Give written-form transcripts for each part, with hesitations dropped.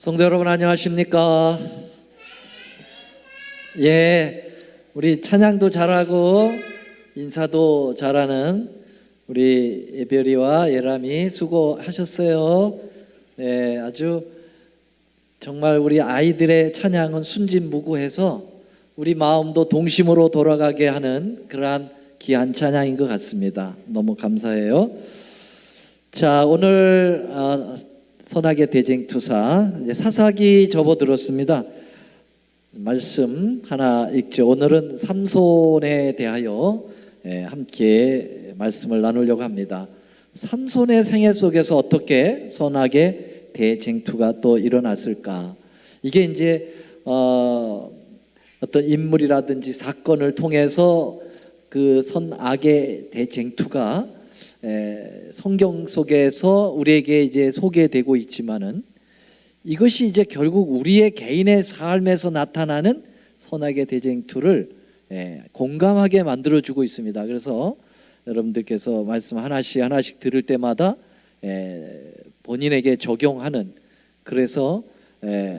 성도 여러분 안녕하십니까? 예, 우리 찬양도 잘하고 인사도 잘하는 우리 예별이와 예람이 수고하셨어요. 네, 아주 정말 우리 아이들의 찬양은 순진무구해서 우리 마음도 동심으로 돌아가게 하는 그러한 귀한 찬양인 것 같습니다. 너무 감사해요. 자, 오늘 선악의 대쟁투사 이제 사사기 접어들었습니다. 말씀 하나 읽죠. 오늘은 삼손에 대하여 함께 말씀을 나누려고 합니다. 삼손의 생애 속에서 어떻게 선악의 대쟁투가 또 일어났을까? 이게 이제 어떤 인물이라든지 사건을 통해서 그 선악의 대쟁투가 성경 속에서 우리에게 이제 소개되고 있지만은 이것이 이제 결국 우리의 개인의 삶에서 나타나는 선악의 대쟁투를 공감하게 만들어주고 있습니다. 그래서 여러분들께서 말씀 하나씩 들을 때마다 본인에게 적용하는, 그래서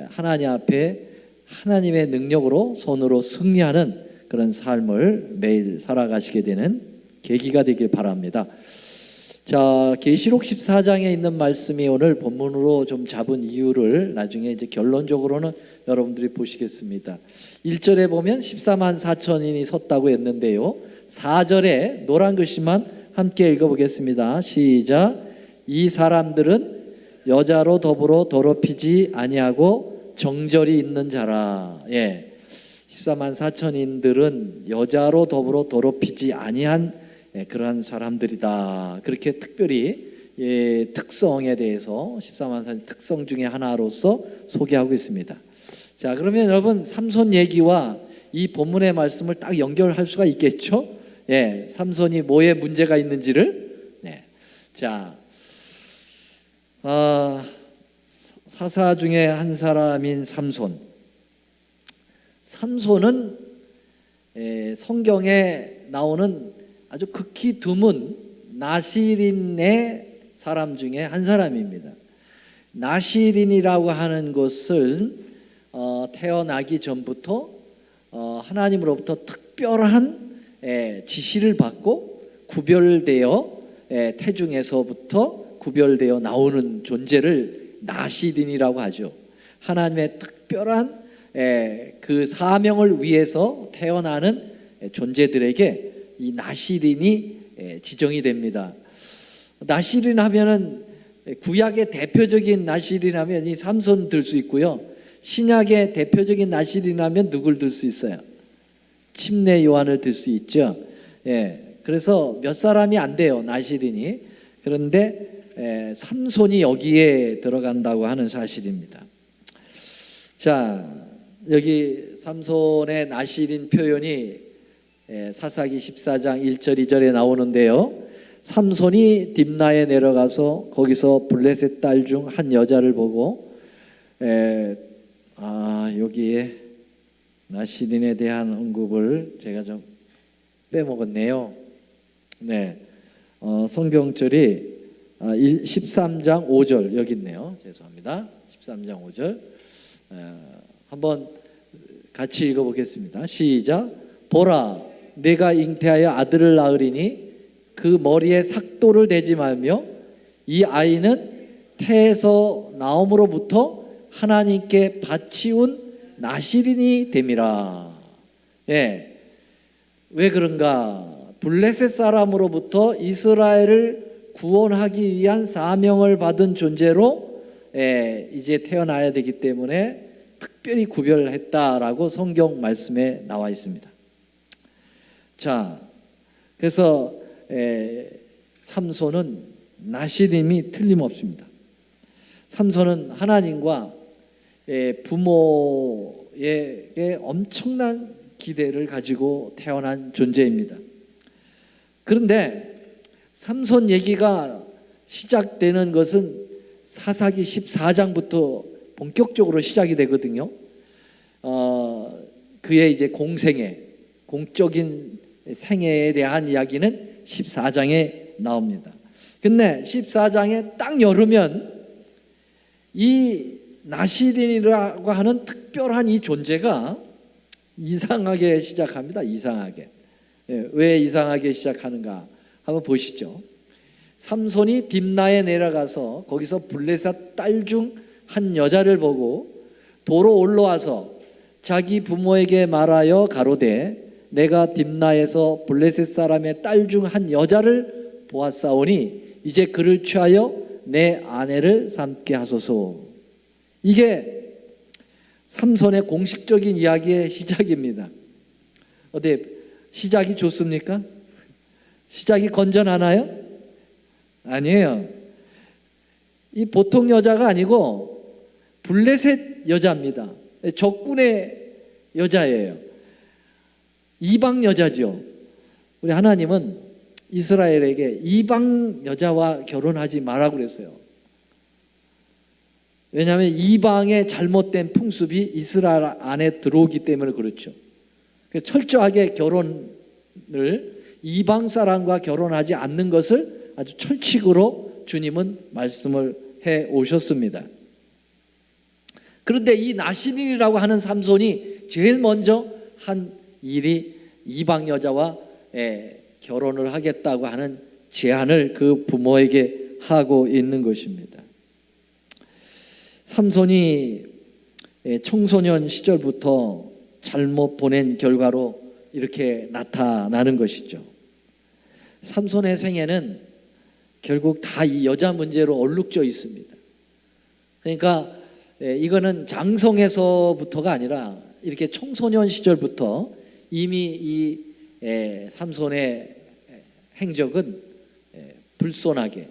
하나님 앞에 하나님의 능력으로 손으로 승리하는 그런 삶을 매일 살아가시게 되는 계기가 되길 바랍니다. 자, 계시록 14장에 있는 말씀이 오늘 본문으로 좀 잡은 이유를 나중에 이제 결론적으로는 여러분들이 보시겠습니다. 1절에 보면 14만 4천인이 섰다고 했는데요, 4절에 노란 글씨만 함께 읽어보겠습니다. 시작. 이 사람들은 여자로 더불어 더럽히지 아니하고 정절이 있는 자라. 14만 4천인들은 여자로 더불어 더럽히지 아니한 그러한 사람들이다. 그렇게 특별히 특성에 대해서 14만 4천 특성 중에 하나로서 소개하고 있습니다. 자, 그러면 여러분 삼손 얘기와 이 본문의 말씀을 딱 연결할 수가 있겠죠? 삼손이 뭐에 문제가 있는지를. 자, 사사 중에 한 사람인 삼손. 삼손은 성경에 나오는 아주 극히 드문 나시린의 사람 중에 한 사람입니다. 나시린이라고 하는 것은 태어나기 전부터 하나님으로부터 특별한 지시를 받고 구별되어 태중에서부터 구별되어 나오는 존재를 나시린이라고 하죠. 하나님의 특별한 그 사명을 위해서 태어나는 존재들에게 이 나시린이 지정이 됩니다. 나시린 하면은 구약의 대표적인 나시린 하면 이 삼손 들 수 있고요, 신약의 대표적인 나시린 하면 누굴 들 수 있어요? 침례 요한을 들 수 있죠. 그래서 몇 사람이 안 돼요, 나시린이. 그런데 삼손이 여기에 들어간다고 하는 사실입니다. 자, 여기 삼손의 나시린 표현이 사사기 14장 1절 2절에 나오는데요, 삼손이 딥나에 내려가서 거기서 블레셋 딸 중 한 여자를 보고 여기에 나시린에 대한 언급을 제가 좀 빼먹었네요. 성경절이 13장 5절 여기 있네요. 죄송합니다. 13장 5절 한번 같이 읽어보겠습니다. 시작. 보라, 내가 잉태하여 아들을 낳으리니 그 머리에 삭도를 대지 말며 이 아이는 태에서 나옴으로부터 하나님께 바치운 나시린이 됨이라. 왜 그런가? 블레셋 사람으로부터 이스라엘을 구원하기 위한 사명을 받은 존재로 이제 태어나야 되기 때문에 특별히 구별했다라고 성경 말씀에 나와 있습니다. 자, 그래서 삼손은 나시림이 틀림없습니다. 삼손은 하나님과 부모에게 엄청난 기대를 가지고 태어난 존재입니다. 그런데 삼손 얘기가 시작되는 것은 사사기 14장부터 본격적으로 시작이 되거든요. 그의 이제 공적인 생애에 대한 이야기는 14장에 나옵니다. 근데 14장에 딱 열으면 이 나시린이라고 하는 특별한 이 존재가 이상하게 시작합니다. 이상하게. 왜 이상하게 시작하는가 한번 보시죠. 삼손이 딥나에 내려가서 거기서 블레셋 딸 중 한 여자를 보고 도로 올라와서 자기 부모에게 말하여 가로되 내가 딥나에서 블레셋 사람의 딸 중 한 여자를 보았사오니 이제 그를 취하여 내 아내를 삼게 하소서. 이게 삼손의 공식적인 이야기의 시작입니다. 어때? 시작이 좋습니까? 시작이 건전하나요? 아니에요. 이 보통 여자가 아니고 블레셋 여자입니다. 적군의 여자예요. 이방 여자죠. 우리 하나님은 이스라엘에게 이방 여자와 결혼하지 말라고 그랬어요. 왜냐하면 이방의 잘못된 풍습이 이스라엘 안에 들어오기 때문에 그렇죠. 철저하게 결혼을 이방 사람과 결혼하지 않는 것을 아주 철칙으로 주님은 말씀을 해 오셨습니다. 그런데 이 나시린이라고 하는 삼손이 제일 먼저 한 일이 이방 여자와 결혼을 하겠다고 하는 제안을 그 부모에게 하고 있는 것입니다. 삼손이 청소년 시절부터 잘못 보낸 결과로 이렇게 나타나는 것이죠. 삼손의 생애는 결국 다 이 여자 문제로 얼룩져 있습니다. 그러니까 이거는 장성에서부터가 아니라 이렇게 청소년 시절부터 이미 이 삼손의 행적은 불손하게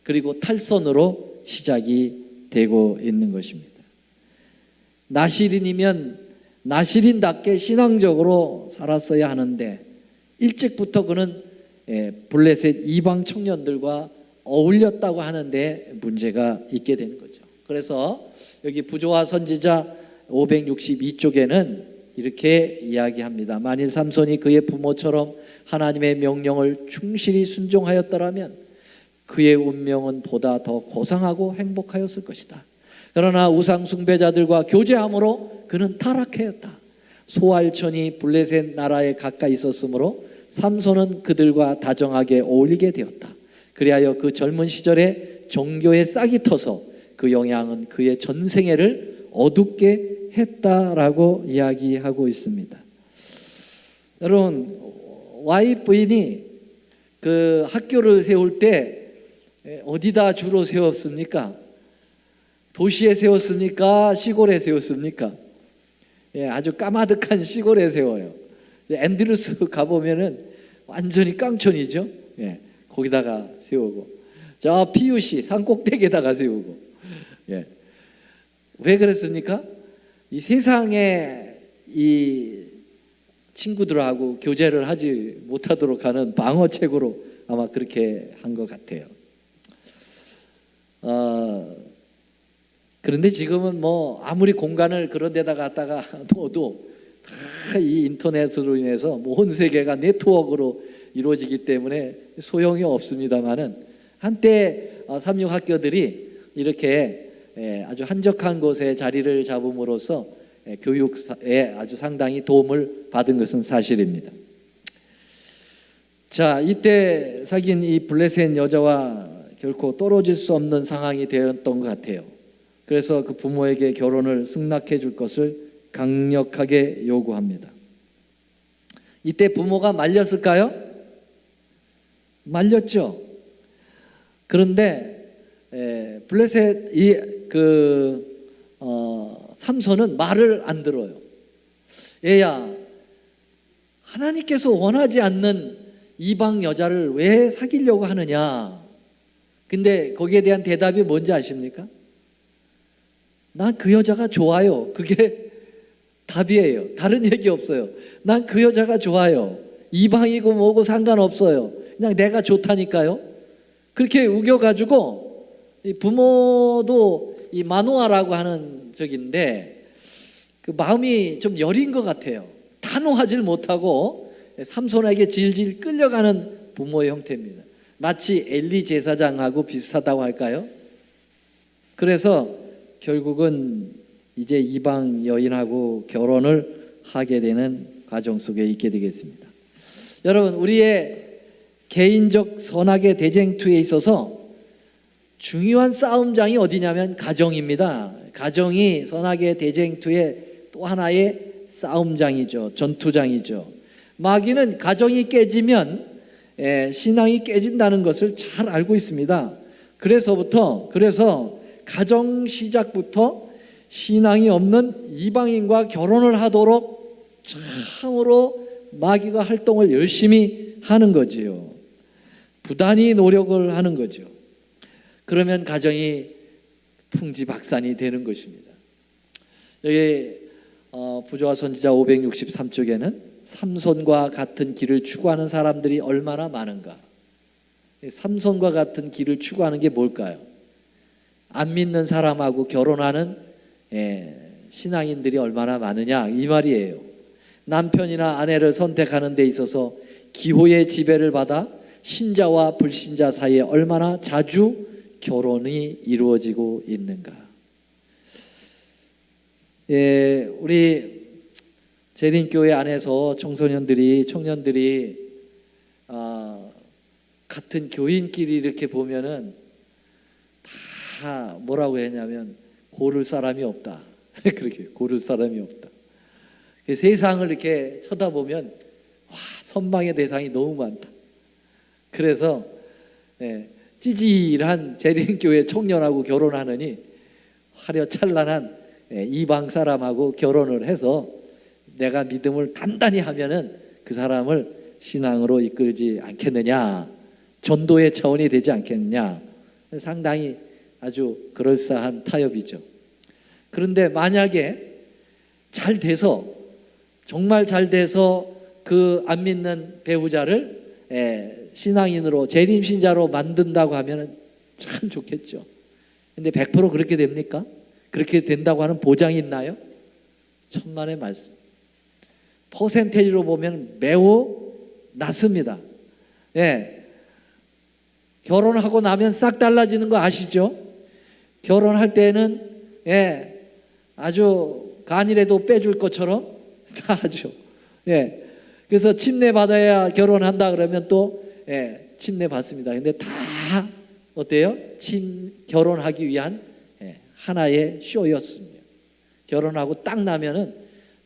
그리고 탈선으로 시작이 되고 있는 것입니다. 나시린이면 나시린답게 신앙적으로 살았어야 하는데 일찍부터 그는 블레셋 이방 청년들과 어울렸다고 하는데 문제가 있게 되는 거죠. 그래서 여기 부조와 선지자 562쪽에는 이렇게 이야기합니다. 만일 삼손이 그의 부모처럼 하나님의 명령을 충실히 순종하였더라면 그의 운명은 보다 더 고상하고 행복하였을 것이다. 그러나 우상 숭배자들과 교제함으로 그는 타락하였다. 소알천이 블레셋 나라에 가까이 있었으므로 삼손은 그들과 다정하게 어울리게 되었다. 그리하여 그 젊은 시절에 종교에 싹이 터서 그 영향은 그의 전생애를 어둡게 했다라고 이야기하고 있습니다. 여러분, Y 부인이 그 학교를 세울 때 어디다 주로 세웠습니까? 도시에 세웠습니까? 시골에 세웠습니까? 아주 까마득한 시골에 세워요. 앤드루스 가보면은 완전히 깡촌이죠. 거기다가 세우고, 저 PUC 산꼭대기에다가 세우고. 왜 그랬습니까? 이 세상에 이 친구들하고 교제를 하지 못하도록 하는 방어책으로 아마 그렇게 한 것 같아요. 그런데 지금은 뭐 아무리 공간을 그런 데다 갖다가 둬도 다 이 인터넷으로 인해서 온 세계가 네트워크로 이루어지기 때문에 소용이 없습니다만은 한때 삼육학교들이 이렇게 아주 한적한 곳에 자리를 잡음으로써 교육에 아주 상당히 도움을 받은 것은 사실입니다. 자, 이때 사귄 이 블레셋 여자와 결코 떨어질 수 없는 상황이 되었던 것 같아요. 그래서 그 부모에게 결혼을 승낙해 줄 것을 강력하게 요구합니다. 이때 부모가 말렸을까요? 말렸죠. 그런데 블레셋 삼손은 말을 안 들어요. 얘야, 하나님께서 원하지 않는 이방 여자를 왜 사귀려고 하느냐? 근데 거기에 대한 대답이 뭔지 아십니까? 난 그 여자가 좋아요. 그게 답이에요. 다른 얘기 없어요. 난 그 여자가 좋아요. 이방이고 뭐고 상관없어요. 그냥 내가 좋다니까요. 그렇게 우겨가지고 이 부모도 이 마노아라고 하는 적인데 그 마음이 좀 여린 것 같아요. 단호하질 못하고 삼손에게 질질 끌려가는 부모의 형태입니다. 마치 엘리 제사장하고 비슷하다고 할까요? 그래서 결국은 이제 이방 여인하고 결혼을 하게 되는 과정 속에 있게 되겠습니다. 여러분, 우리의 개인적 선악의 대쟁투에 있어서 중요한 싸움장이 어디냐면 가정입니다. 가정이 선악의 대쟁투의 또 하나의 싸움장이죠. 전투장이죠. 마귀는 가정이 깨지면 신앙이 깨진다는 것을 잘 알고 있습니다. 그래서 가정 시작부터 신앙이 없는 이방인과 결혼을 하도록 참으로 마귀가 활동을 열심히 하는 거지요. 부단히 노력을 하는 거죠. 그러면 가정이 풍지박산이 되는 것입니다. 여기 부조와 선지자 563쪽에는 삼손과 같은 길을 추구하는 사람들이 얼마나 많은가. 삼손과 같은 길을 추구하는 게 뭘까요? 안 믿는 사람하고 결혼하는 신앙인들이 얼마나 많으냐 이 말이에요. 남편이나 아내를 선택하는 데 있어서 기호의 지배를 받아 신자와 불신자 사이에 얼마나 자주 결혼이 이루어지고 있는가. 우리 재림교회 안에서 청년들이 같은 교인끼리 이렇게 보면은 다 뭐라고 했냐면 고를 사람이 없다. 그렇게 고를 사람이 없다. 세상을 이렇게 쳐다보면 와, 선망의 대상이 너무 많다. 그래서 찌질한 재림교회 청년하고 결혼하느니 화려찬란한 이방 사람하고 결혼을 해서 내가 믿음을 단단히 하면은 그 사람을 신앙으로 이끌지 않겠느냐, 전도의 차원이 되지 않겠느냐. 상당히 아주 그럴싸한 타협이죠. 그런데 만약에 잘 돼서, 정말 잘 돼서 그 안 믿는 배우자를 신앙인으로, 재림신자로 만든다고 하면 참 좋겠죠. 근데 100% 그렇게 됩니까? 그렇게 된다고 하는 보장이 있나요? 천만의 말씀. 퍼센테이지로 보면 매우 낮습니다. 결혼하고 나면 싹 달라지는 거 아시죠? 결혼할 때는 아주 간이라도 빼줄 것처럼 다 하죠. 그래서 침례 받아야 결혼한다 그러면 또 침례 받습니다. 근데 다 어때요? 결혼하기 위한 하나의 쇼였습니다. 결혼하고 딱 나면은,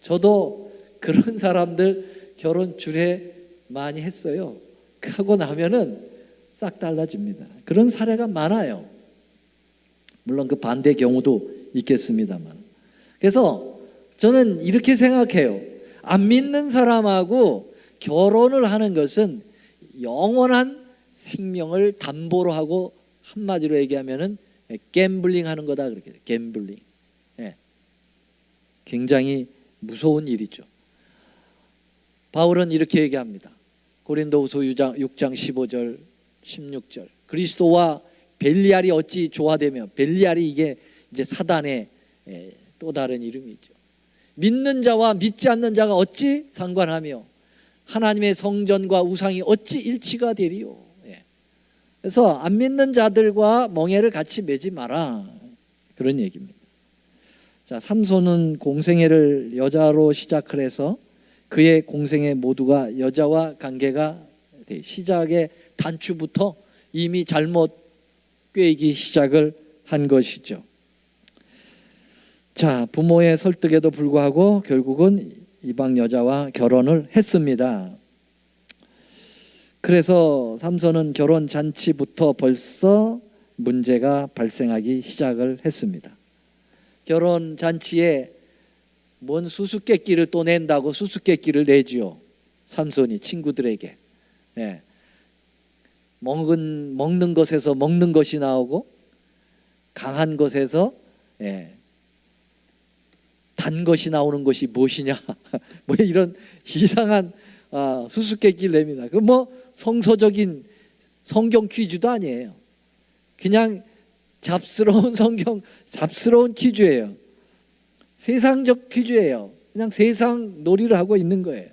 저도 그런 사람들 결혼 주례 많이 했어요. 하고 나면은 싹 달라집니다. 그런 사례가 많아요. 물론 그 반대 경우도 있겠습니다만. 그래서 저는 이렇게 생각해요. 안 믿는 사람하고 결혼을 하는 것은 영원한 생명을 담보로 하고, 한마디로 얘기하면은 갬블링 하는 거다, 그렇게. 갬블링. 굉장히 무서운 일이죠. 바울은 이렇게 얘기합니다. 고린도후서 6장 15절 16절. 그리스도와 벨리알이 어찌 조화되며, 벨리알이 이게 이제 사단의 또 다른 이름이죠. 믿는 자와 믿지 않는 자가 어찌 상관하며 하나님의 성전과 우상이 어찌 일치가 되리요. 그래서 안 믿는 자들과 멍에를 같이 매지 마라, 그런 얘기입니다. 자, 삼손은 공생애를 여자로 시작을 해서 그의 공생애 모두가 여자와 관계가 돼. 시작의 단추부터 이미 잘못 꿰기 시작을 한 것이죠. 자, 부모의 설득에도 불구하고 결국은 이방 여자와 결혼을 했습니다. 그래서 삼손은 결혼 잔치부터 벌써 문제가 발생하기 시작을 했습니다. 결혼 잔치에 뭔 수수께끼를 또 낸다고 수수께끼를 내지요. 삼손이 친구들에게. 먹는 것에서 먹는 것이 나오고, 강한 것에서 단 것이 나오는 것이 무엇이냐. 뭐 이런 이상한 수수께끼를 냅니다. 그 뭐 성서적인 성경 퀴즈도 아니에요. 그냥 잡스러운 퀴즈예요. 세상적 퀴즈예요. 그냥 세상 놀이를 하고 있는 거예요.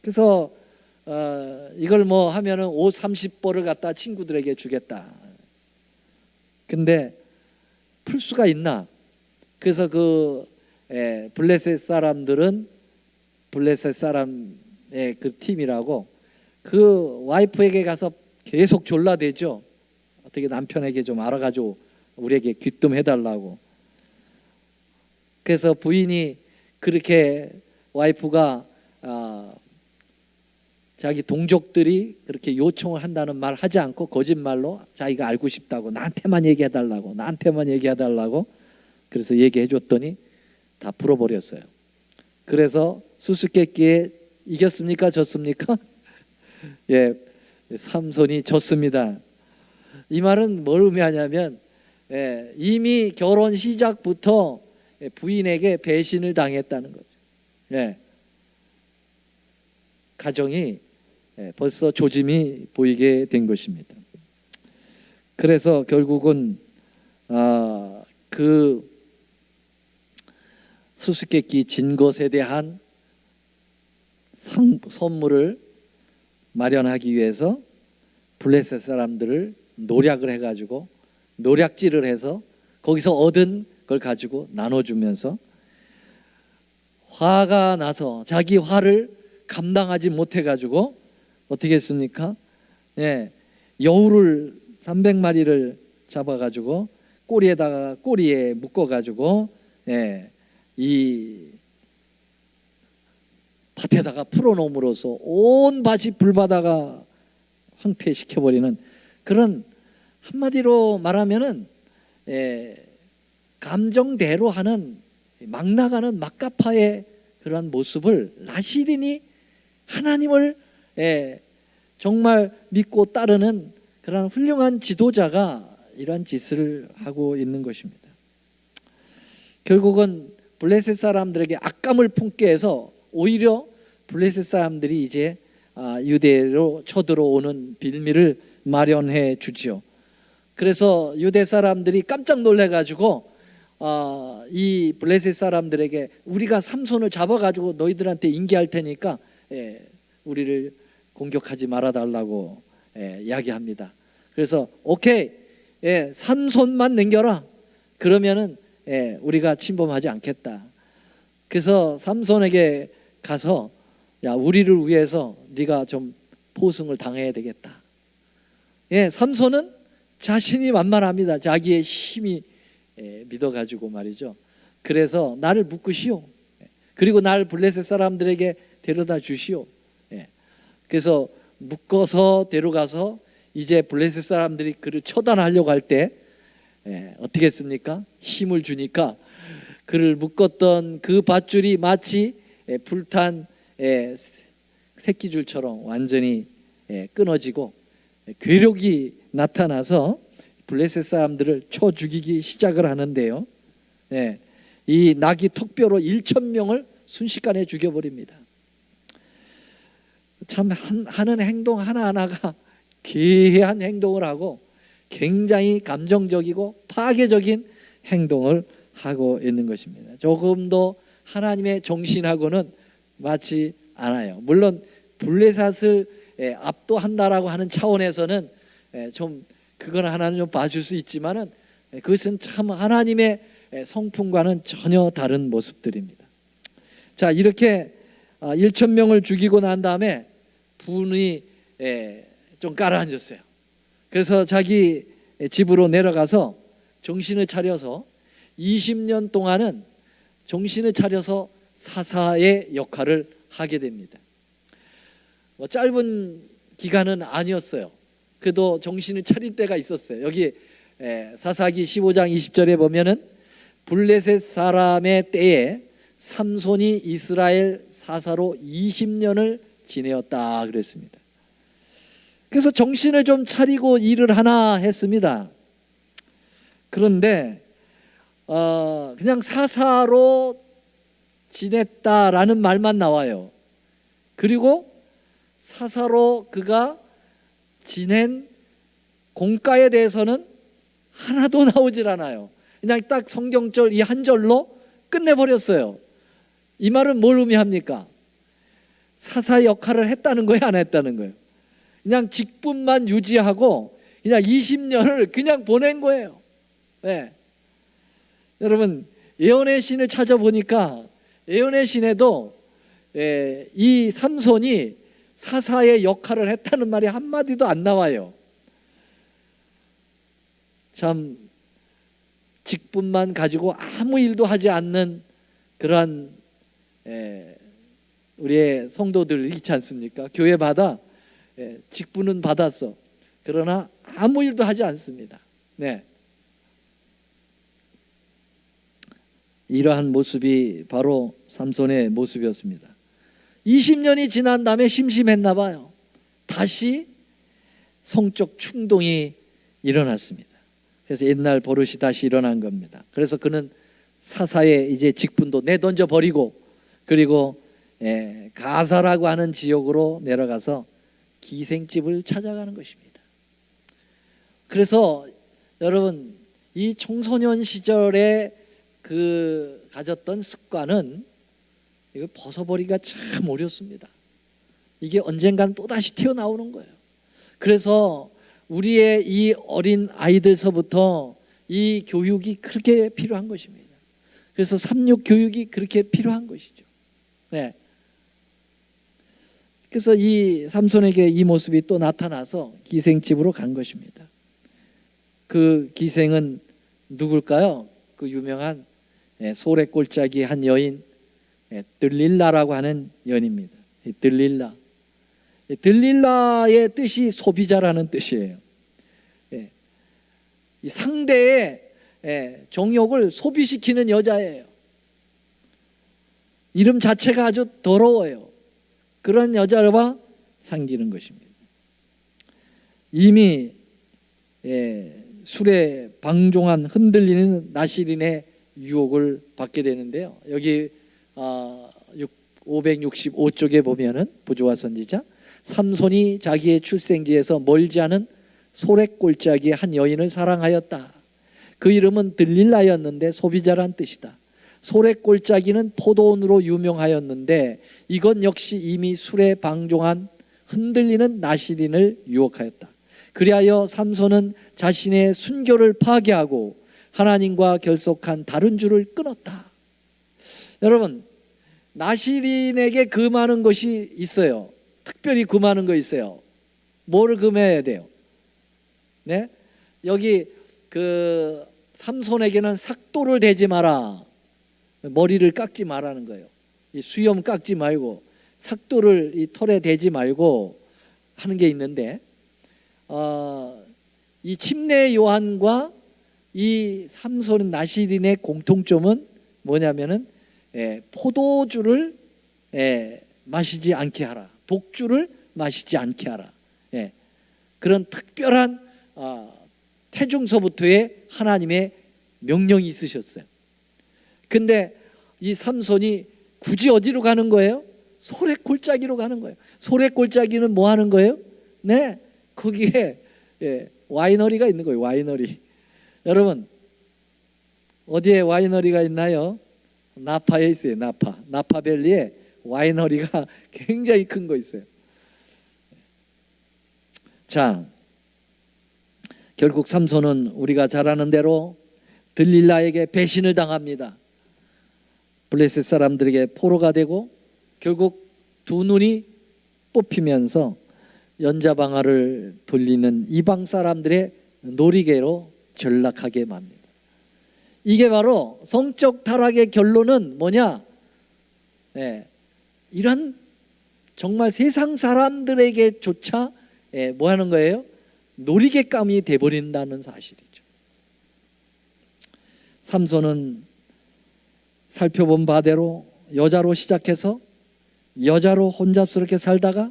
그래서 이걸 뭐 하면은 옷 30벌을 갖다 친구들에게 주겠다. 근데 풀 수가 있나? 그래서 블레셋 사람들은 블레셋 사람의 그 팀이라고 그 와이프에게 가서 계속 졸라대죠. 어떻게 남편에게 좀 알아가지고 우리에게 귀뜸해달라고. 그래서 부인이 그렇게 와이프가 자기 동족들이 그렇게 요청을 한다는 말 하지 않고 거짓말로 자기가 알고 싶다고 나한테만 얘기해달라고 그래서 얘기해 줬더니 다 풀어버렸어요. 그래서 수수께끼에 이겼습니까? 졌습니까? 예, 삼손이 졌습니다. 이 말은 뭘 의미하냐면 이미 결혼 시작부터 부인에게 배신을 당했다는 거죠. 가정이 벌써 조짐이 보이게 된 것입니다. 그래서 결국은 그 수수께끼 진 것에 대한 선물을 마련하기 위해서 블레셋 사람들을 노략을 해가지고 노략질을 해서 거기서 얻은 걸 가지고 나눠주면서 화가 나서 자기 화를 감당하지 못해가지고 어떻게 했습니까? 여우를 300마리를 잡아가지고 꼬리에 묶어가지고 이 밭에다가 풀어놓음으로써 온 밭이 불바다가 황폐시켜버리는 그런, 한마디로 말하면은 감정대로 하는 막 나가는 막가파의 그러한 모습을 나시린이 하나님을 정말 믿고 따르는 그런 훌륭한 지도자가 이러한 짓을 하고 있는 것입니다. 결국은 블레셋 사람들에게 악감을 품게 해서 오히려 블레셋 사람들이 이제 유대로 쳐들어오는 빌미를 마련해 주지요. 그래서 유대 사람들이 깜짝 놀래가지고 이 블레셋 사람들에게 우리가 삼손을 잡아가지고 너희들한테 인계할 테니까 우리를 공격하지 말아달라고 이야기합니다. 그래서 오케이, 삼손만 남겨라. 그러면은 우리가 침범하지 않겠다. 그래서 삼손에게 가서 야, 우리를 위해서 네가 좀 포승을 당해야 되겠다. 삼손은 자신이 만만합니다. 자기의 힘이 믿어가지고 말이죠. 그래서 나를 묶으시오. 그리고 나를 블레셋 사람들에게 데려다 주시오. 그래서 묶어서 데려가서 이제 블레셋 사람들이 그를 처단하려고 할 때 어떻게 했습니까? 힘을 주니까 그를 묶었던 그 밧줄이 마치 불탄 새끼줄처럼 완전히 끊어지고 괴력이 나타나서 블레셋 사람들을 쳐 죽이기 시작을 하는데요. 이 나귀 턱뼈로 1,000명을 순식간에 죽여버립니다. 참 하는 행동 하나하나가 괴해한 행동을 하고 굉장히 감정적이고 파괴적인 행동을 하고 있는 것입니다. 조금도 하나님의 정신하고는 맞지 않아요. 물론 블레셋을 압도한다라고 하는 차원에서는 좀 그건 하나는 좀 봐줄 수 있지만은 그것은 참 하나님의 성품과는 전혀 다른 모습들입니다. 자, 이렇게 1,000명을 죽이고 난 다음에 분이 좀 가라앉았어요. 그래서 자기 집으로 내려가서 정신을 차려서 20년 동안은 정신을 차려서 사사의 역할을 하게 됩니다. 짧은 기간은 아니었어요. 그래도 정신을 차릴 때가 있었어요. 여기 사사기 15장 20절에 보면은 블레셋 사람의 때에 삼손이 이스라엘 사사로 20년을 지내었다 그랬습니다. 그래서 정신을 좀 차리고 일을 하나 했습니다. 그런데 그냥 사사로 지냈다라는 말만 나와요. 그리고 사사로 그가 지낸 공과에 대해서는 하나도 나오질 않아요. 그냥 딱 성경절 이 한 절로 끝내버렸어요. 이 말은 뭘 의미합니까? 사사 역할을 했다는 거예요, 안 했다는 거예요? 그냥 직분만 유지하고 그냥 20년을 그냥 보낸 거예요. 여러분 예언의 신을 찾아보니까 예언의 신에도 이 삼손이 사사의 역할을 했다는 말이 한마디도 안 나와요. 참 직분만 가지고 아무 일도 하지 않는 그러한 우리의 성도들 있지 않습니까? 교회마다 직분은 받았어. 그러나 아무 일도 하지 않습니다. 네. 이러한 모습이 바로 삼손의 모습이었습니다. 20년이 지난 다음에 심심했나 봐요. 다시 성적 충동이 일어났습니다. 그래서 옛날 버릇이 다시 일어난 겁니다. 그래서 그는 사사의 이제 직분도 내던져 버리고, 그리고 가사라고 하는 지역으로 내려가서 기생집을 찾아가는 것입니다. 그래서 여러분 이 청소년 시절에 그 가졌던 습관은 이거 벗어버리기가 참 어렵습니다. 이게 언젠가는 또다시 튀어나오는 거예요. 그래서 우리의 이 어린 아이들서부터 이 교육이 그렇게 필요한 것입니다. 그래서 삼육 교육이 그렇게 필요한 것이죠. 네. 그래서 이 삼손에게 이 모습이 또 나타나서 기생집으로 간 것입니다. 그 기생은 누굴까요? 그 유명한 소래골짜기 한 여인 들릴라라고 하는 여인입니다. 들릴라. 들릴라의 뜻이 소비자라는 뜻이에요. 이 상대의 정욕을 소비시키는 여자예요. 이름 자체가 아주 더러워요. 그런 여자와 사귀는 것입니다. 이미 술에 방종한 흔들리는 나시린의 유혹을 받게 되는데요. 여기 565쪽에 보면은 부조화 선지자 삼손이 자기의 출생지에서 멀지 않은 소래골짜기의 한 여인을 사랑하였다. 그 이름은 들릴라였는데 소비자란 뜻이다. 소래골짜기는 포도원으로 유명하였는데 이건 역시 이미 술에 방종한 흔들리는 나시린을 유혹하였다. 그리하여 삼손은 자신의 순교를 파괴하고 하나님과 결속한 다른 줄을 끊었다. 여러분 나시린에게 금하는 것이 있어요. 특별히 금하는 거 있어요. 뭐를 금해야 돼요? 네? 여기 그 삼손에게는 삭도를 대지 마라. 머리를 깎지 말라는 거예요. 이 수염 깎지 말고 삭도를 이 털에 대지 말고 하는 게 있는데 이 침례 요한과 이 삼손 나시린의 공통점은 뭐냐면은 포도주를 마시지 않게 하라. 독주를 마시지 않게 하라. 그런 특별한 태중서부터의 하나님의 명령이 있으셨어요. 근데 이 삼손이 굳이 어디로 가는 거예요? 소래골짜기로 가는 거예요. 소래골짜기는 뭐 하는 거예요? 네, 거기에 와이너리가 있는 거예요. 와이너리. 여러분 어디에 와이너리가 있나요? 나파에 있어요. 나파밸리에 와이너리가 굉장히 큰 거 있어요. 자, 결국 삼손은 우리가 잘 아는 대로 들릴라에게 배신을 당합니다. 블레셋 사람들에게 포로가 되고 결국 두 눈이 뽑히면서 연자방아를 돌리는 이방 사람들의 놀이개로 전락하게 맙니다. 이게 바로 성적 타락의 결론은 뭐냐? 이런 정말 세상 사람들에게조차 뭐 하는 거예요? 놀이개감이 돼버린다는 사실이죠. 삼손은 살펴본 바대로 여자로 시작해서 여자로 혼잡스럽게 살다가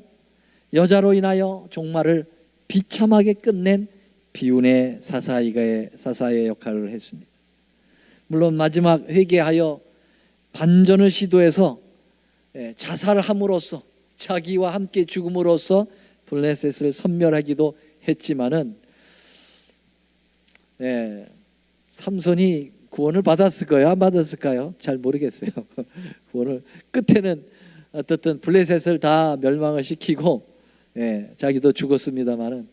여자로 인하여 종말을 비참하게 끝낸 비운의 사사의 역할을 했습니다. 물론 마지막 회개하여 반전을 시도해서 자살함으로써 자기와 함께 죽음으로써 블레셋을 섬멸하기도 했지만은 삼손이 구원을 받았을까요? 안 받았을까요? 잘 모르겠어요. 구원을 끝에는 어떻든 블레셋을 다 멸망을 시키고 자기도 죽었습니다만은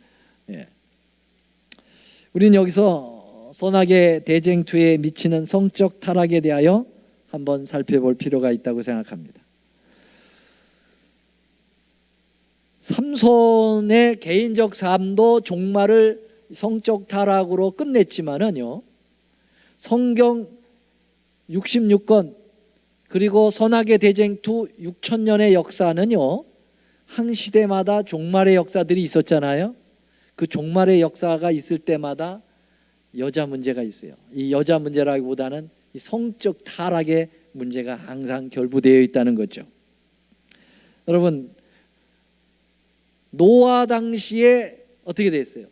우리는 여기서 선악의 대쟁투에 미치는 성적 타락에 대하여 한번 살펴볼 필요가 있다고 생각합니다. 삼손의 개인적 삶도 종말을 성적 타락으로 끝냈지만은요, 성경 66권 그리고 선악의 대쟁투 6,000년의 역사는요, 한 시대마다 종말의 역사들이 있었잖아요. 그 종말의 역사가 있을 때마다 여자 문제가 있어요. 이 여자 문제라기보다는 이 성적 타락의 문제가 항상 결부되어 있다는 거죠. 여러분, 노아 당시에 어떻게 됐어요?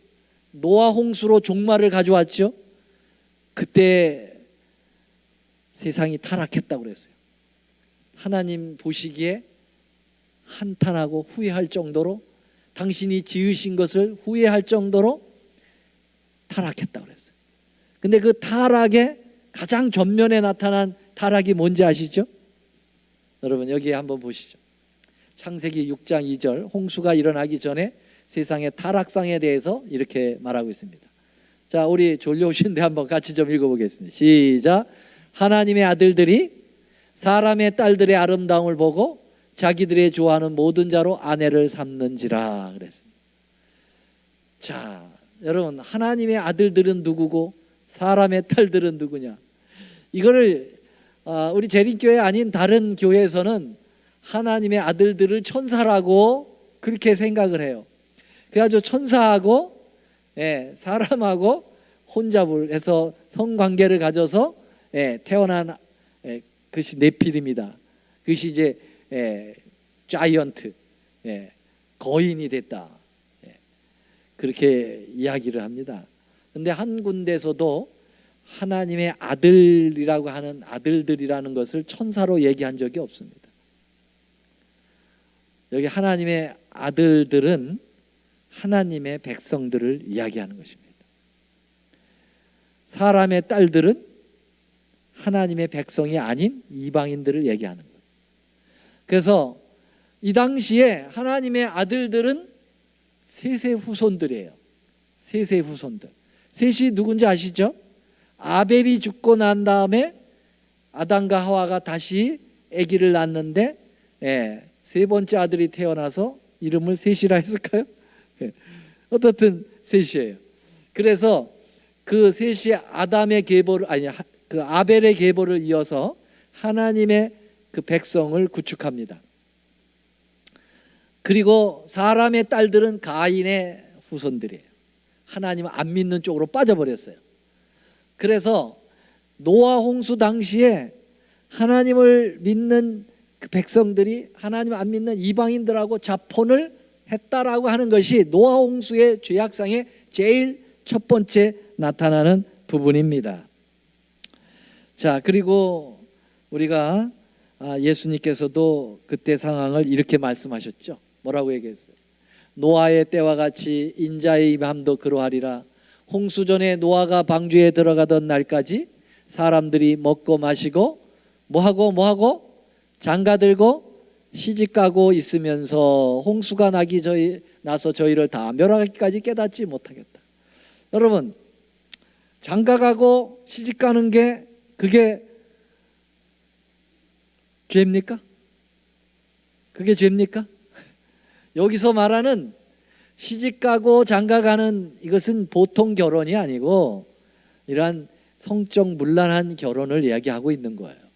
노아 홍수로 종말을 가져왔죠. 그때 세상이 타락했다고 그랬어요. 하나님 보시기에 한탄하고 후회할 정도로, 당신이 지으신 것을 후회할 정도로 타락했다고 그랬어요. 근데 그 타락의 가장 전면에 나타난 타락이 뭔지 아시죠? 여러분, 여기 한번 보시죠. 창세기 6장 2절, 홍수가 일어나기 전에 세상의 타락상에 대해서 이렇게 말하고 있습니다. 자, 우리 졸려오신데 한번 같이 좀 읽어보겠습니다. 시작. 하나님의 아들들이 사람의 딸들의 아름다움을 보고 자기들의 좋아하는 모든 자로 아내를 삼는지라 그랬습니다. 자, 여러분, 하나님의 아들들은 누구고 사람의 딸들은 누구냐? 이거를 우리 재림교회 아닌 다른 교회에서는 하나님의 아들들을 천사라고 그렇게 생각을 해요. 그래가지고 천사하고 사람하고 혼잡을 해서 성관계를 가져서 태어난 그것이 네필입니다. 그것이 이제 자이언트, 거인이 됐다, 그렇게 이야기를 합니다. 그런데 한 군데서도 하나님의 아들이라고 하는 아들들이라는 것을 천사로 얘기한 적이 없습니다. 여기 하나님의 아들들은 하나님의 백성들을 이야기하는 것입니다. 사람의 딸들은 하나님의 백성이 아닌 이방인들을 얘기하는 거예요. 그래서 이 당시에 하나님의 아들들은 셋의 후손들이에요. 셋의 후손들. 셋이 누군지 아시죠? 아벨이 죽고 난 다음에 아담과 하와가 다시 아기를 낳는데 세 번째 아들이 태어나서 이름을 셋이라 했을까요? 어떻든 셋이에요. 그래서 그 셋이 아담의 계보를 그 아벨의 계보를 이어서 하나님의 그 백성을 구축합니다. 그리고 사람의 딸들은 가인의 후손들이에요. 하나님을 안 믿는 쪽으로 빠져버렸어요. 그래서 노아 홍수 당시에 하나님을 믿는 그 백성들이 하나님을 안 믿는 이방인들하고 자폰을 했다라고 하는 것이 노아 홍수의 죄악상의 제일 첫 번째 나타나는 부분입니다. 자, 그리고 우리가 예수님께서도 그때 상황을 이렇게 말씀하셨죠. 뭐라고 얘기했어요? 노아의 때와 같이 인자의 임함도 그러하리라. 홍수 전에 노아가 방주에 들어가던 날까지 사람들이 먹고 마시고 뭐하고 장가들고 시집가고 있으면서 홍수가 나서 저희를 다 멸하기까지 깨닫지 못하겠다. 여러분, 장가가고 시집가는 게 그게 죄입니까? 그게 죄입니까? 여기서 말하는 시집가고 장가가는 이것은 보통 결혼이 아니고 이러한 성적 문란한 결혼을 이야기하고 있는 거예요.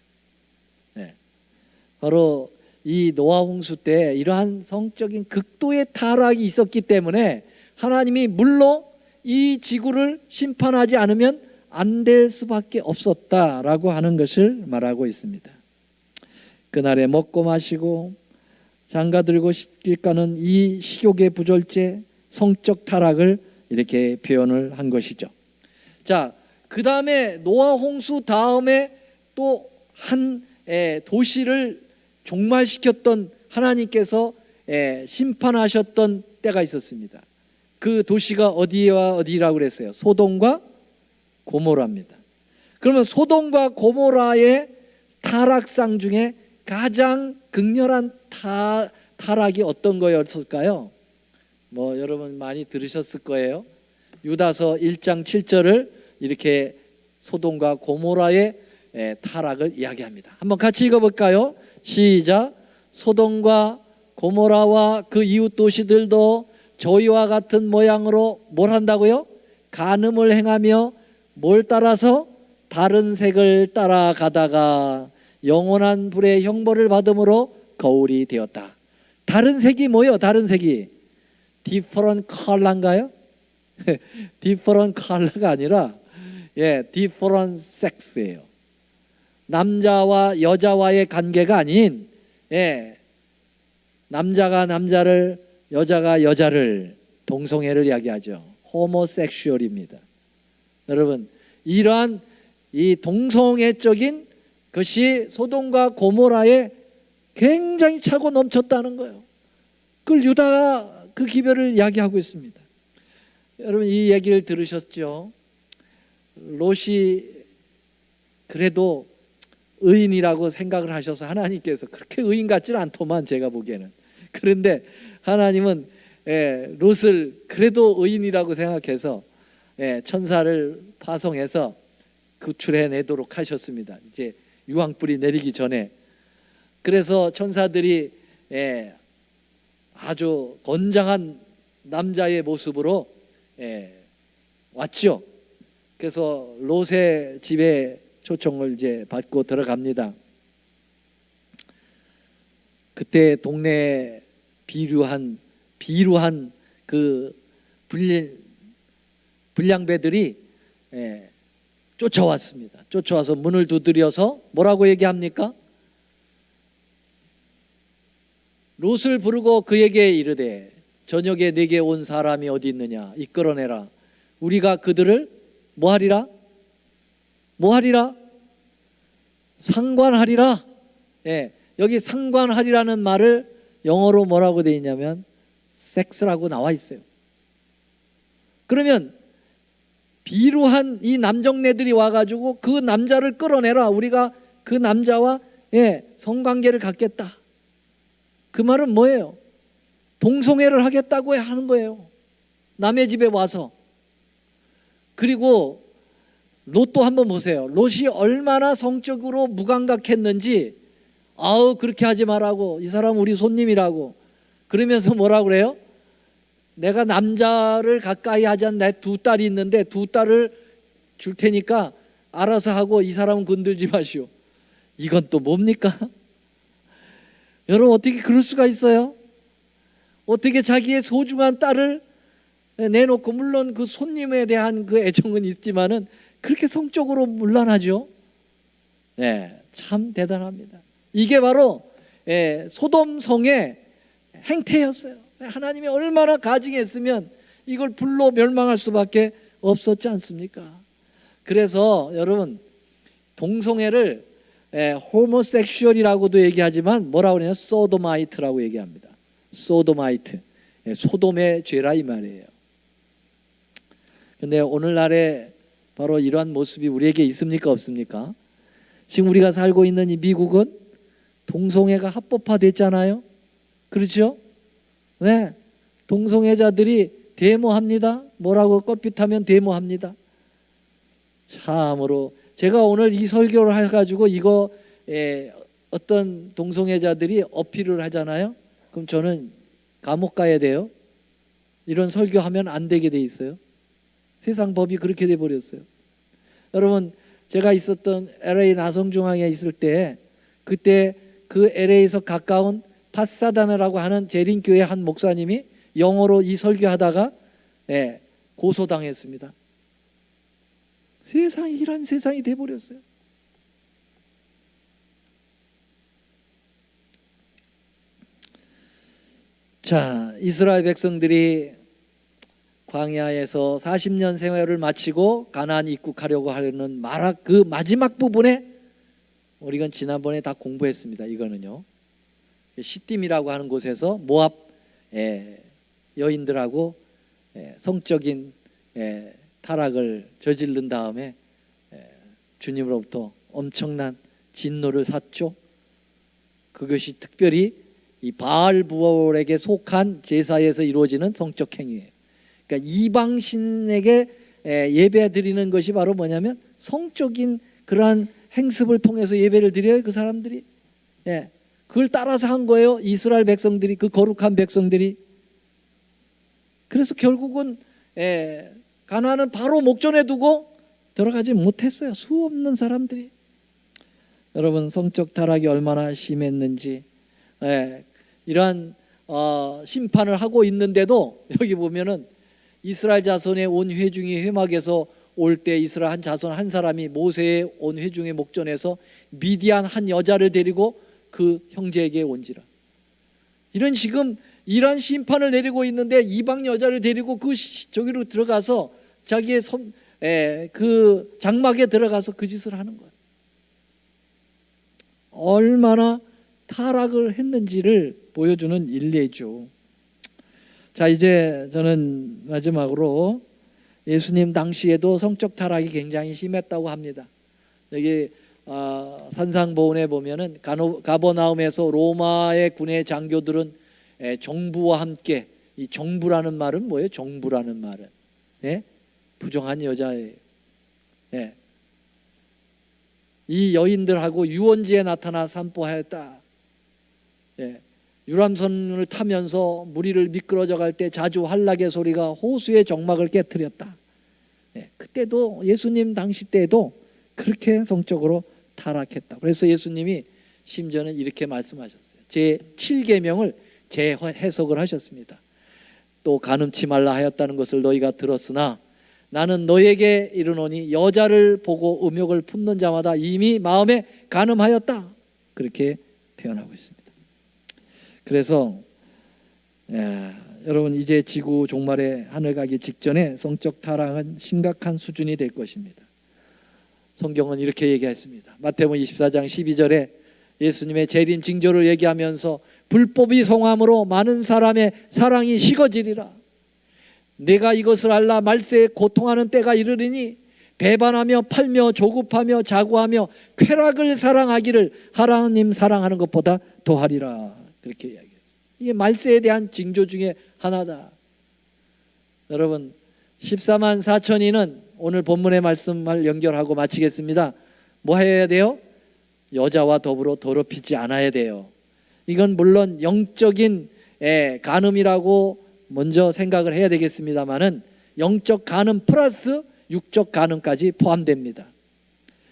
바로 이 노아 홍수 때 이러한 성적인 극도의 타락이 있었기 때문에 하나님이 물로 이 지구를 심판하지 않으면 안 될 수밖에 없었다라고 하는 것을 말하고 있습니다. 그날에 먹고 마시고 장가들고 시집가는 이 식욕의 부절제, 성적 타락을 이렇게 표현을 한 것이죠. 자, 그 다음에 노아 홍수 다음에 또 한 도시를 종말시켰던 하나님께서 심판하셨던 때가 있었습니다. 그 도시가 어디와 어디라고 그랬어요? 소돔과 고모라입니다. 그러면 소돔과 고모라의 타락상 중에 가장 극렬한 타락이 어떤 거였을까요? 여러분 많이 들으셨을 거예요. 유다서 1장 7절을 이렇게 소돔과 고모라의 타락을 이야기합니다. 한번 같이 읽어볼까요? 시작. 소돔과 고모라와 그 이웃 도시들도 저희와 같은 모양으로 뭘 한다고요? 간음을 행하며 뭘 따라서? 다른 색을 따라가다가 영원한 불의 형벌을 받음으로 거울이 되었다. 다른 색이 뭐예요? 다른 색이 different color인가요? different color가 아니라 different sex예요. 남자와 여자와의 관계가 아닌 남자가 남자를, 여자가 여자를, 동성애를 이야기하죠. 호모섹슈얼입니다. 여러분, 이러한 이 동성애적인 것이 소돔과 고모라에 굉장히 차고 넘쳤다는 거예요. 그걸 유다가 그 기별을 이야기하고 있습니다. 여러분, 이 얘기를 들으셨죠? 롯이 그래도 의인이라고 생각을 하셔서 하나님께서 그렇게 의인 같지는 않더만 제가 보기에는. 그런데 하나님은 롯을 그래도 의인이라고 생각해서 천사를 파송해서 구출해내도록 하셨습니다. 이제 유황불이 내리기 전에. 그래서 천사들이 아주 건장한 남자의 모습으로 왔죠. 그래서 롯의 집에 초청을 이제 받고 들어갑니다. 그때 동네에 비루한 그 불량배들이 쫓아왔습니다. 쫓아와서 문을 두드려서 뭐라고 얘기합니까? 롯을 부르고 그에게 이르되 저녁에 내게 온 사람이 어디 있느냐 이끌어내라. 우리가 그들을 뭐하리라? 뭐하리라? 상관하리라. 여기 상관하리라는 말을 영어로 뭐라고 되어 있냐면 섹스라고 나와 있어요. 그러면 비루한 이 남정네들이 와가지고 그 남자를 끌어내라. 우리가 그 남자와 성관계를 갖겠다. 그 말은 뭐예요? 동성애를 하겠다고 하는 거예요. 남의 집에 와서. 그리고 롯도 한번 보세요. 롯이 얼마나 성적으로 무감각했는지. 아우 그렇게 하지 말라고. 이 사람 우리 손님이라고. 그러면서 뭐라고 그래요? 내가 남자를 가까이 하지 않는 내 두 딸이 있는데 두 딸을 줄 테니까 알아서 하고 이 사람은 건들지 마시오. 이건 또 뭡니까? 여러분 어떻게 그럴 수가 있어요? 어떻게 자기의 소중한 딸을 내놓고, 물론 그 손님에 대한 그 애정은 있지만은 그렇게 성적으로 문란하죠. 참 대단합니다. 이게 바로 소돔성의 행태였어요. 하나님이 얼마나 가증했으면 이걸 불로 멸망할 수밖에 없었지 않습니까? 그래서 여러분 동성애를 호모섹슈얼이라고도 얘기하지만 뭐라고 그러냐? 소도마이트라고 얘기합니다. 소도마이트, 소돔의 죄라 이 말이에요. 근데 오늘날에 바로 이러한 모습이 우리에게 있습니까 없습니까? 지금 우리가 살고 있는 이 미국은 동성애가 합법화됐잖아요. 그렇죠? 네, 동성애자들이 데모합니다. 뭐라고 껏빛하면 데모합니다. 참으로 제가 오늘 이 설교를 해가지고 이거 어떤 동성애자들이 어필을 하잖아요. 그럼 저는 감옥 가야 돼요. 이런 설교하면 안 되게 돼 있어요. 세상 법이 그렇게 돼 버렸어요. 여러분 제가 있었던 LA 나성중앙에 있을 때 그때 그 LA에서 가까운 파사다나라고 하는 재림교회 한 목사님이 영어로 이 설교하다가 고소당했습니다. 세상이 이런 세상이 돼버렸어요. 자, 이스라엘 백성들이 광야에서 40년 생활을 마치고 가나안 입국하려고 하려는 마락 그 마지막 부분에 우리가 지난번에 다 공부했습니다. 이거는요, 시딤이라고 하는 곳에서 모압 여인들하고 성적인 타락을 저지른 다음에 주님으로부터 엄청난 진노를 샀죠. 그것이 특별히 이 바알 부올에게 속한 제사에서 이루어지는 성적 행위예요. 그러니까 이방 신에게 예배 드리는 것이 바로 뭐냐면 성적인 그러한 행습을 통해서 예배를 드려요. 그 사람들이. 그걸 따라서 한 거예요. 이스라엘 백성들이, 그 거룩한 백성들이. 그래서 결국은 가나안은 바로 목전에 두고 들어가지 못했어요. 수 없는 사람들이. 여러분, 성적 타락이 얼마나 심했는지 이러한 심판을 하고 있는데도 여기 보면은 이스라엘 자손의 온 회중이 회막에서 올 때 이스라엘 한 자손 한 사람이 모세의 온 회중의 목전에서 미디안 한 여자를 데리고 그 형제에게 온지라. 이런 지금 이런 심판을 내리고 있는데 이방 여자를 데리고 그 저기로 들어가서 자기의 그 장막에 들어가서 그 짓을 하는 거예요. 얼마나 타락을 했는지를 보여주는 일례죠. 자, 이제 저는 마지막으로 예수님 당시에도 성적 타락이 굉장히 심했다고 합니다. 여기 산상보훈에 보면은 가버나움에서 로마의 군의 장교들은 정부와 함께, 이 정부라는 말은 뭐예요? 정부라는 말은 부정한 여자예요. 이 여인들하고 유원지에 나타나 산보하였다. 유람선을 타면서 무리를 미끄러져 갈 때 자주 한락의 소리가 호수의 정막을 깨뜨렸다. 그때도 예수님 당시 때도 그렇게 성적으로 타락했다. 그래서 예수님이 심지어는 이렇게 말씀하셨어요. 제 7계명을 재해석을 하셨습니다. 또 간음치 말라 하였다는 것을 너희가 들었으나 나는 너에게 이르노니 여자를 보고 음욕을 품는 자마다 이미 마음에 간음하였다. 그렇게 표현하고 있습니다. 그래서 여러분, 이제 지구 종말에 하늘 가기 직전에 성적 타락은 심각한 수준이 될 것입니다. 성경은 이렇게 얘기했습니다. 마태복음 24장 12절에 예수님의 재림 징조를 얘기하면서 불법이 성함으로 많은 사람의 사랑이 식어지리라. 내가 이것을 알라 말세에 고통하는 때가 이르리니 배반하며 팔며 조급하며 자고하며 쾌락을 사랑하기를 하나님 사랑하는 것보다 더하리라. 그렇게 이야기했어요. 이게 말세에 대한 징조 중에 하나다. 여러분, 14만 4천인은 오늘 본문의 말씀을 연결하고 마치겠습니다. 뭐 해야 돼요? 여자와 더불어 더럽히지 않아야 돼요. 이건 물론 영적인 간음이라고 먼저 생각을 해야 되겠습니다만은 영적 간음 플러스 육적 간음까지 포함됩니다.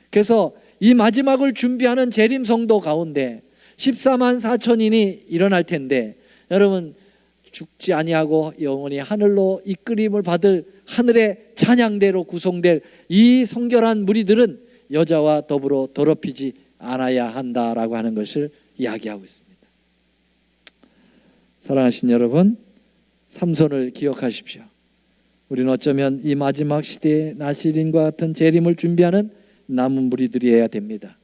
그래서 이 마지막을 준비하는 재림 성도 가운데 14만 4천인이 일어날 텐데, 여러분, 죽지 아니하고 영원히 하늘로 이끌림을 받을 하늘의 찬양대로 구성될 이 성결한 무리들은 여자와 더불어 더럽히지 않아야 한다라고 하는 것을 이야기하고 있습니다. 사랑하신 여러분, 삼손을 기억하십시오. 우리는 어쩌면 이 마지막 시대에 나시린과 같은 재림을 준비하는 남은 무리들이어야 됩니다.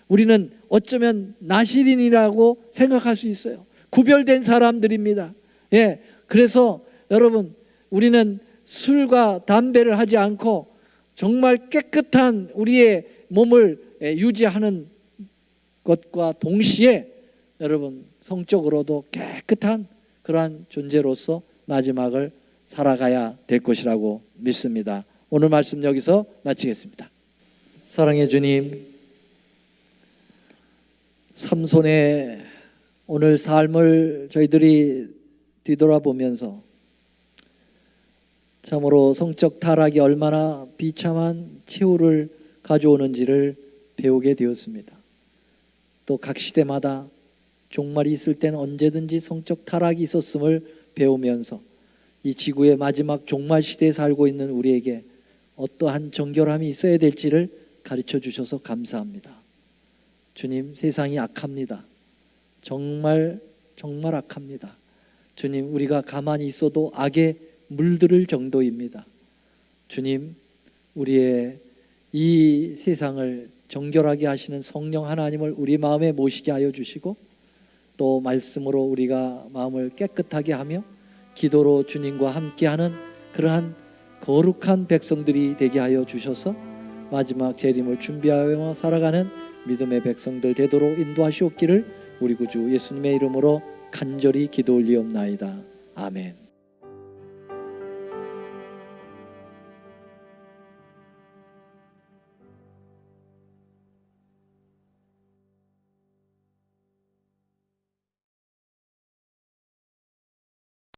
우리는 어쩌면 나시린이라고 생각할 수 있어요. 구별된 사람들입니다. 그래서 여러분, 우리는 술과 담배를 하지 않고 정말 깨끗한 우리의 몸을 유지하는 것과 동시에 여러분, 성적으로도 깨끗한 그러한 존재로서 마지막을 살아가야 될 것이라고 믿습니다. 오늘 말씀 여기서 마치겠습니다. 사랑의 주님, 삼손의 오늘 삶을 저희들이 뒤돌아보면서 참으로 성적 타락이 얼마나 비참한 최후를 가져오는지를 배우게 되었습니다. 또 각 시대마다 종말이 있을 때는 언제든지 성적 타락이 있었음을 배우면서 이 지구의 마지막 종말 시대에 살고 있는 우리에게 어떠한 정결함이 있어야 될지를 가르쳐 주셔서 감사합니다. 주님, 세상이 악합니다. 정말 악합니다. 주님, 우리가 가만히 있어도 악에 물들을 정도입니다. 주님, 우리의 이 세상을 정결하게 하시는 성령 하나님을 우리 마음에 모시게 하여 주시고, 또 말씀으로 우리가 마음을 깨끗하게 하며 기도로 주님과 함께하는 그러한 거룩한 백성들이 되게 하여 주셔서 마지막 재림을 준비하여 살아가는 믿음의 백성들 되도록 인도하시옵기를 우리 구주 예수님의 이름으로 간절히 기도 올리옵나이다. 아멘.